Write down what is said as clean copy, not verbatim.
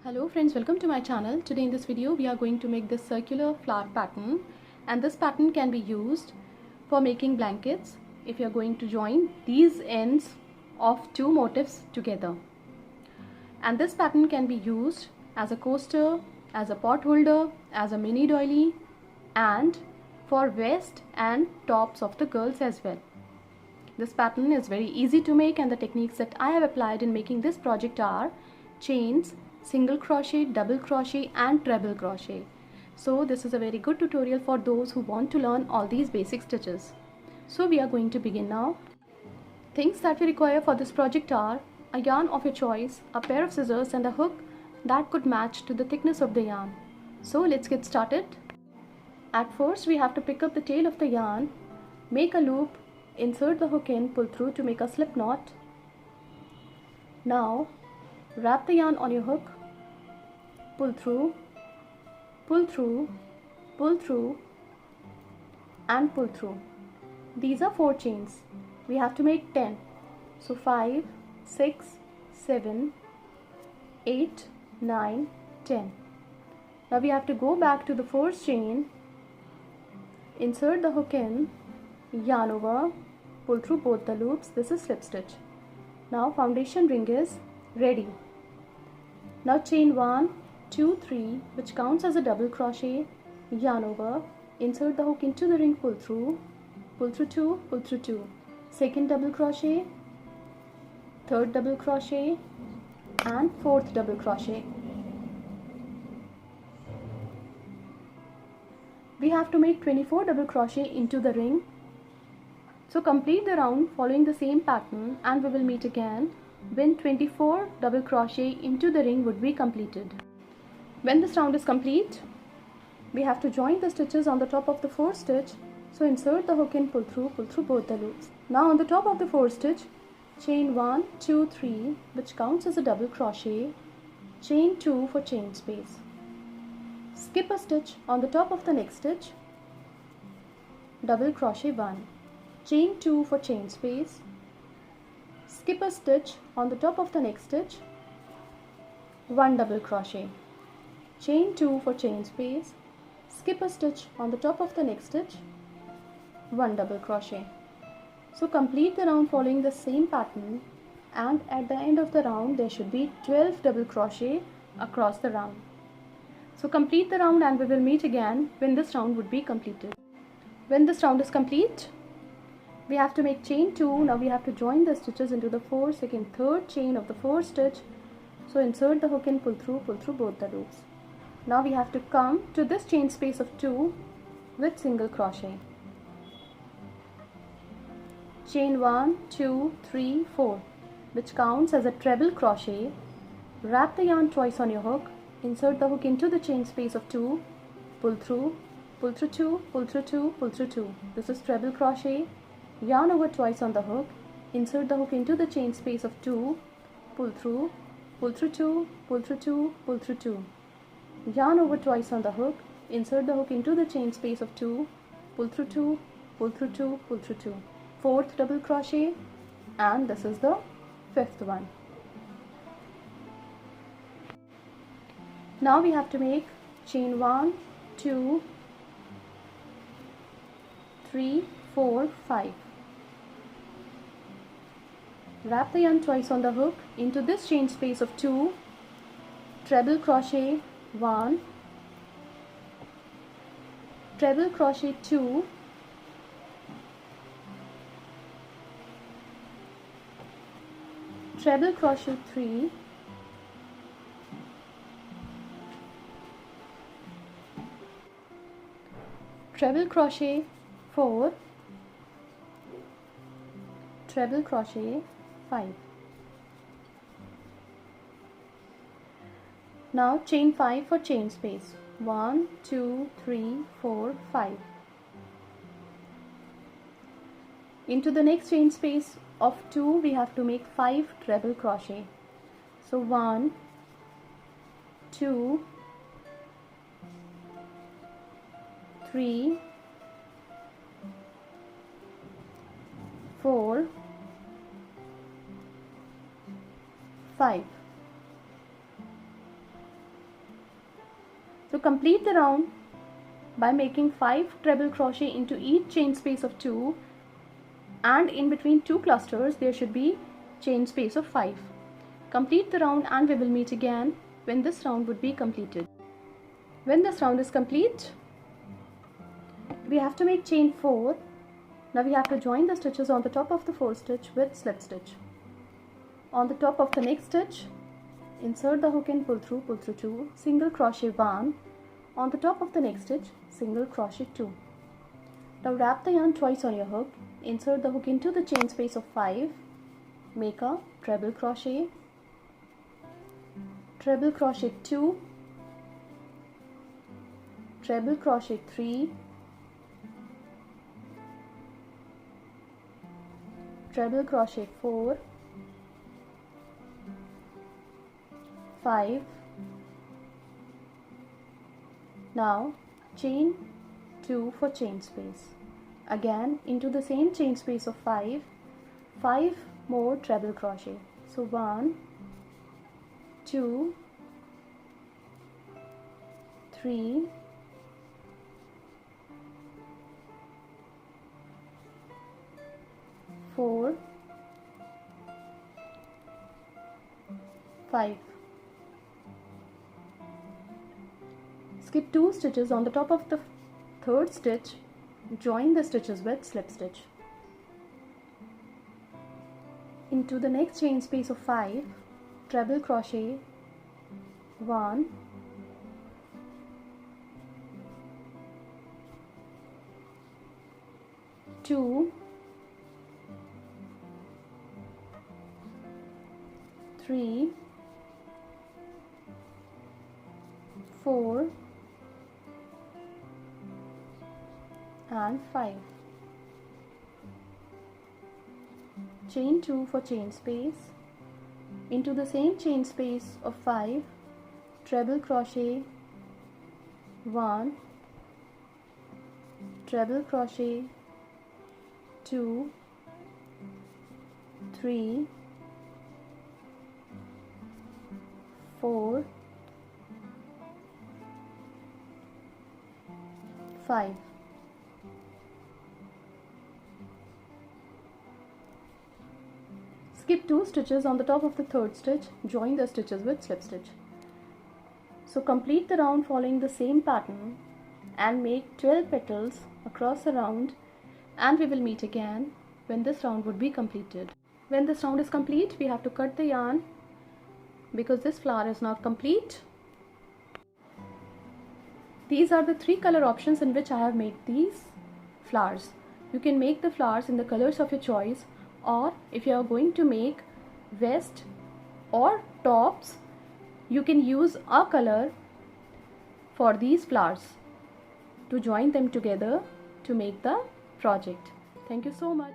Hello friends, welcome to my channel. Today in this video we are going to make this circular flower pattern, and this pattern can be used for making blankets if you are going to join these ends of two motifs together. And this pattern can be used as a coaster, as a pot holder, as a mini doily, and for vest and tops of the girls as well. This pattern is very easy to make, and the techniques that I have applied in making this project are chains, single crochet, double crochet and treble crochet. So this is a very good tutorial for those who want to learn all these basic stitches. So we are going to begin now. Things that we require for this project are a yarn of your choice, a pair of scissors and a hook that could match to the thickness of the yarn. So let's get started. At first we have to pick up the tail of the yarn, make a loop, insert the hook in, pull through to make a slip knot. Now wrap the yarn on your hook, pull through, pull through, pull through and pull through. These are 4 chains. We have to make 10. So 5, 6, 7, 8, 9, 10. Now we have to go back to the first chain, insert the hook in, yarn over, pull through both the loops. This is slip stitch. Now foundation ring is ready. Now chain 1, 2, 3, which counts as a double crochet, yarn over, insert the hook into the ring, pull through 2, pull through 2, second double crochet, third double crochet and fourth double crochet. We have to make 24 double crochet into the ring. So complete the round following the same pattern, and we will meet again when 24 double crochet into the ring would be completed. When this round is complete, we have to join the stitches on the top of the 4th stitch. So insert the hook in, pull through both the loops. Now on the top of the 4th stitch, chain 1, 2, 3, which counts as a double crochet, chain 2 for chain space. Skip a stitch on the top of the next stitch, double crochet 1, chain 2 for chain space, skip a stitch on the top of the next stitch, 1 double crochet, chain 2 for chain space, skip a stitch on the top of the next stitch, 1 double crochet. So complete the round following the same pattern, and at the end of the round there should be 12 double crochet across the round. So complete the round and we will meet again when this round would be completed. When this round is complete, we have to make chain 2. Now we have to join the stitches into the 4th, 2nd, 3rd chain of the 4th stitch. So insert the hook in, pull through both the loops. Now we have to come to this chain space of 2 with single crochet. Chain 1, 2, 3, 4, which counts as a treble crochet. Wrap the yarn twice on your hook, insert the hook into the chain space of 2, pull through 2, pull through 2, pull through 2. This is treble crochet. Yarn over twice on the hook, insert the hook into the chain space of 2, pull through 2, pull through 2, pull through 2. Yarn over twice on the hook, insert the hook into the chain space of 2, pull through 2, pull through 2, pull through 2. 4th double crochet, and this is the 5th one. Now we have to make chain 1, 2, 3, 4, 5. Wrap the yarn twice on the hook into this chain space of 2, treble crochet 1, treble crochet 2, treble crochet 3, treble crochet 4, treble crochet 5. Now chain 5 for chain space. 1, 2, 3, 4, 5. Into the next chain space of 2 we have to make 5 treble crochet. So 1, 2, 3, 4, 5. So complete the round by making 5 treble crochet into each chain space of 2, and in between 2 clusters there should be chain space of 5. Complete the round and we will meet again when this round would be completed. When this round is complete, we have to make chain 4. Now we have to join the stitches on the top of the 4th stitch with slip stitch. On the top of the next stitch, insert the hook and pull through 2, single crochet 1. On the top of the next stitch, single crochet 2. Now wrap the yarn twice on your hook, insert the hook into the chain space of 5, make a treble crochet 2, treble crochet 3, treble crochet 4, 5. Now chain 2 for chain space. Again into the same chain space of 5 more treble crochet. So 1, 2, 3, 4, 5. Skip 2 stitches on the top of the 3rd stitch, join the stitches with slip stitch. Into the next chain space of 5, treble crochet 1, 2, 3, 4 and 5. Chain 2 for chain space. Into the same chain space of 5, treble crochet 1, treble crochet 2, 3, 4, 5. Skip 2 stitches on the top of the 3rd stitch, join the stitches with slip stitch. So complete the round following the same pattern and make 12 petals across the round, and we will meet again when this round would be completed. When this round is complete, we have to cut the yarn because this flower is not complete. These are the 3 color options in which I have made these flowers. You can make the flowers in the colors of your choice, or if you are going to make vest or tops, you can use a color for these flowers to join them together to make the project. Thank you so much.